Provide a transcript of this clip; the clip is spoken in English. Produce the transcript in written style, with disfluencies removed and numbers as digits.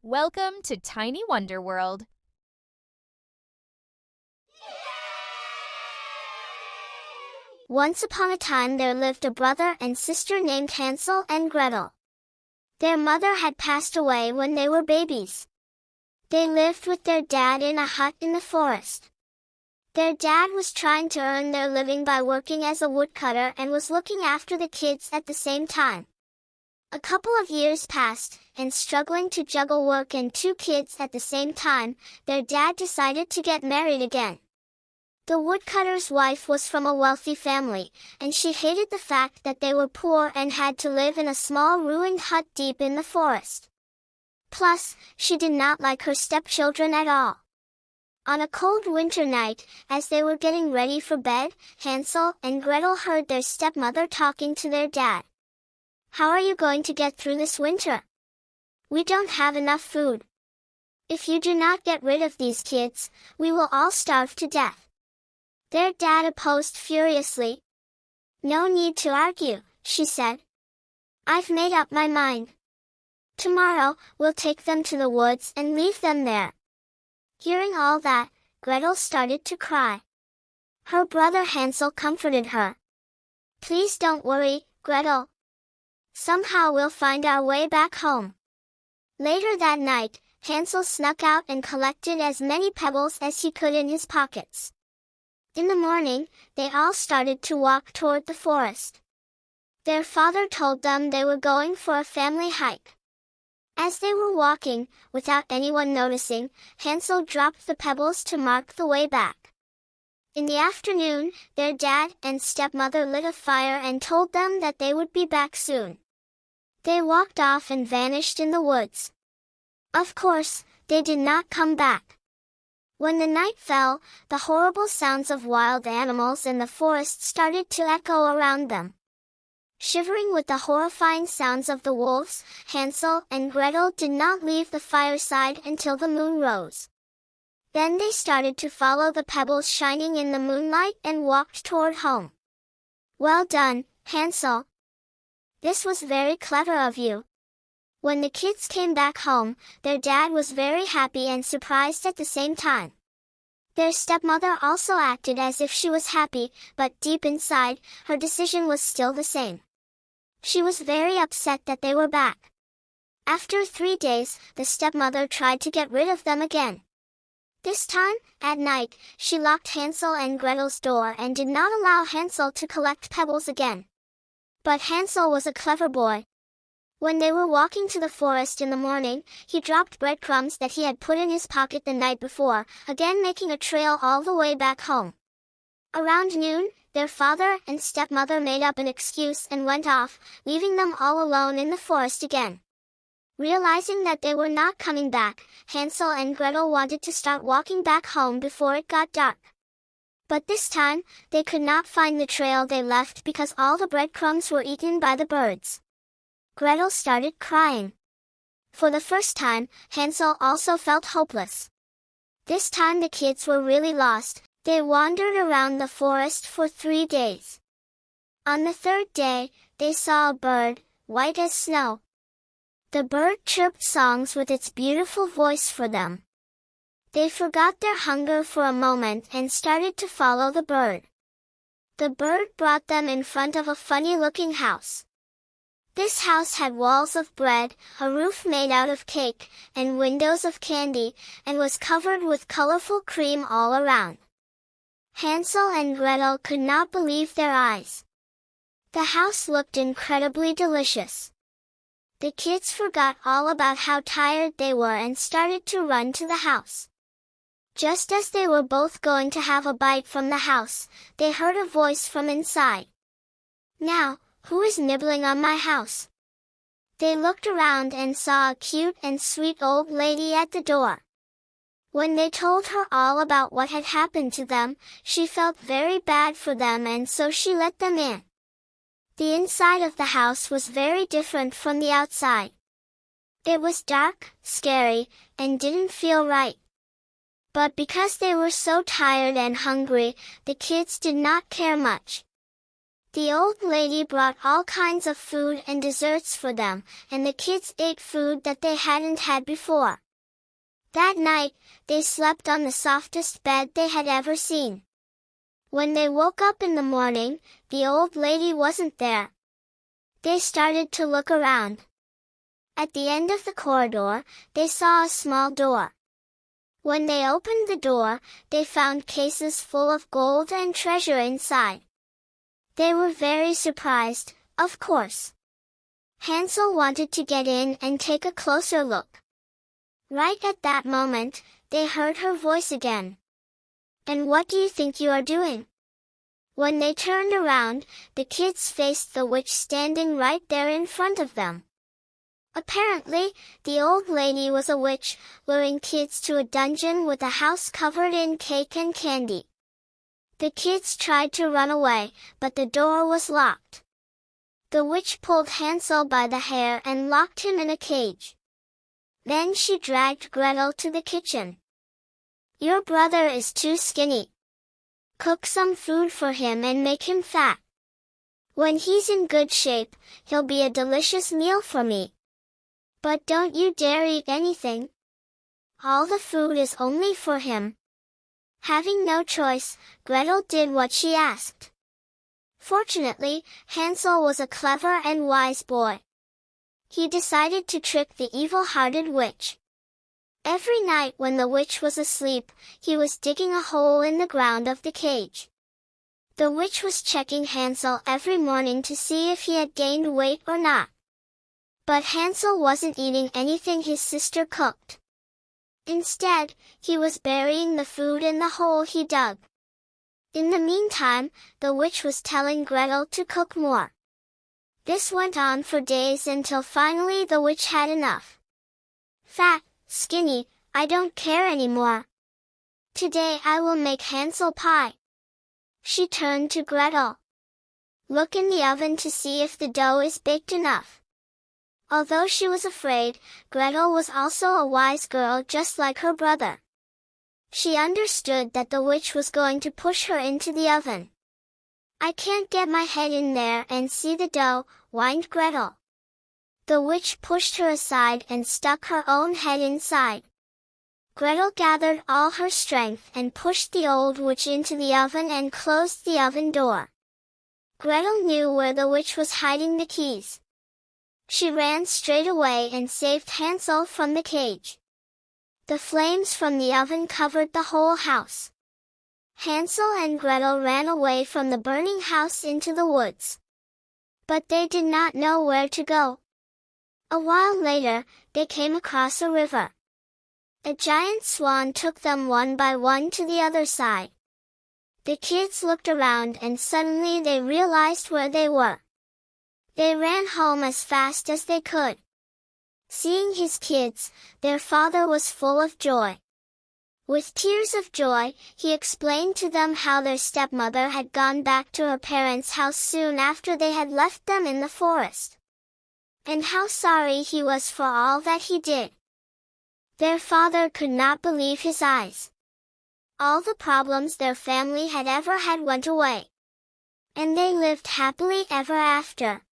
Welcome to Tiny Wonder World. Once upon a time there lived a brother and sister named Hansel and Gretel. Their mother had passed away when they were babies. They lived with their dad in a hut in the forest. Their dad was trying to earn their living by working as a woodcutter and was looking after the kids at the same time. A couple of years passed, and struggling to juggle work and two kids at the same time, their dad decided to get married again. The woodcutter's wife was from a wealthy family, and she hated the fact that they were poor and had to live in a small ruined hut deep in the forest. Plus, she did not like her stepchildren at all. On a cold winter night, as they were getting ready for bed, Hansel and Gretel heard their stepmother talking to their dad. "How are you going to get through this winter? We don't have enough food. If you do not get rid of these kids, we will all starve to death." Their dad opposed furiously. "No need to argue," she said. "I've made up my mind. Tomorrow, we'll take them to the woods and leave them there." Hearing all that, Gretel started to cry. Her brother Hansel comforted her. "Please don't worry, Gretel. Somehow we'll find our way back home." Later that night, Hansel snuck out and collected as many pebbles as he could in his pockets. In the morning, they all started to walk toward the forest. Their father told them they were going for a family hike. As they were walking, without anyone noticing, Hansel dropped the pebbles to mark the way back. In the afternoon, their dad and stepmother lit a fire and told them that they would be back soon. They walked off and vanished in the woods. Of course, they did not come back. When the night fell, the horrible sounds of wild animals in the forest started to echo around them. Shivering with the horrifying sounds of the wolves, Hansel and Gretel did not leave the fireside until the moon rose. Then they started to follow the pebbles shining in the moonlight and walked toward home. "Well done, Hansel. This was very clever of you." When the kids came back home, their dad was very happy and surprised at the same time. Their stepmother also acted as if she was happy, but deep inside, her decision was still the same. She was very upset that they were back. After 3 days, the stepmother tried to get rid of them again. This time, at night, she locked Hansel and Gretel's door and did not allow Hansel to collect pebbles again. But Hansel was a clever boy. When they were walking to the forest in the morning, he dropped breadcrumbs that he had put in his pocket the night before, again making a trail all the way back home. Around noon, their father and stepmother made up an excuse and went off, leaving them all alone in the forest again. Realizing that they were not coming back, Hansel and Gretel wanted to start walking back home before it got dark. But this time, they could not find the trail they left because all the breadcrumbs were eaten by the birds. Gretel started crying. For the first time, Hansel also felt hopeless. This time the kids were really lost. They wandered around the forest for 3 days. On the third day, they saw a bird, white as snow. The bird chirped songs with its beautiful voice for them. They forgot their hunger for a moment and started to follow the bird. The bird brought them in front of a funny-looking house. This house had walls of bread, a roof made out of cake, and windows of candy, and was covered with colorful cream all around. Hansel and Gretel could not believe their eyes. The house looked incredibly delicious. The kids forgot all about how tired they were and started to run to the house. Just as they were both going to have a bite from the house, they heard a voice from inside. "Now, who is nibbling on my house?" They looked around and saw a cute and sweet old lady at the door. When they told her all about what had happened to them, she felt very bad for them and so she let them in. The inside of the house was very different from the outside. It was dark, scary, and didn't feel right. But because they were so tired and hungry, the kids did not care much. The old lady brought all kinds of food and desserts for them, and the kids ate food that they hadn't had before. That night, they slept on the softest bed they had ever seen. When they woke up in the morning, the old lady wasn't there. They started to look around. At the end of the corridor, they saw a small door. When they opened the door, they found cases full of gold and treasure inside. They were very surprised, of course. Hansel wanted to get in and take a closer look. Right at that moment, they heard her voice again. "And what do you think you are doing?" When they turned around, the kids faced the witch standing right there in front of them. Apparently, the old lady was a witch, luring kids to a dungeon with a house covered in cake and candy. The kids tried to run away, but the door was locked. The witch pulled Hansel by the hair and locked him in a cage. Then she dragged Gretel to the kitchen. "Your brother is too skinny. Cook some food for him and make him fat. When he's in good shape, he'll be a delicious meal for me. But don't you dare eat anything. All the food is only for him." Having no choice, Gretel did what she asked. Fortunately, Hansel was a clever and wise boy. He decided to trick the evil-hearted witch. Every night when the witch was asleep, he was digging a hole in the ground of the cage. The witch was checking Hansel every morning to see if he had gained weight or not. But Hansel wasn't eating anything his sister cooked. Instead, he was burying the food in the hole he dug. In the meantime, the witch was telling Gretel to cook more. This went on for days until finally the witch had enough. "Fat, skinny, I don't care anymore. Today I will make Hansel pie." She turned to Gretel. "Look in the oven to see if the dough is baked enough." Although she was afraid, Gretel was also a wise girl just like her brother. She understood that the witch was going to push her into the oven. "I can't get my head in there and see the dough," whined Gretel. The witch pushed her aside and stuck her own head inside. Gretel gathered all her strength and pushed the old witch into the oven and closed the oven door. Gretel knew where the witch was hiding the keys. She ran straight away and saved Hansel from the cage. The flames from the oven covered the whole house. Hansel and Gretel ran away from the burning house into the woods. But they did not know where to go. A while later, they came across a river. A giant swan took them one by one to the other side. The kids looked around and suddenly they realized where they were. They ran home as fast as they could. Seeing his kids, their father was full of joy. With tears of joy, he explained to them how their stepmother had gone back to her parents' house soon after they had left them in the forest, and how sorry he was for all that he did. Their father could not believe his eyes. All the problems their family had ever had went away, and they lived happily ever after.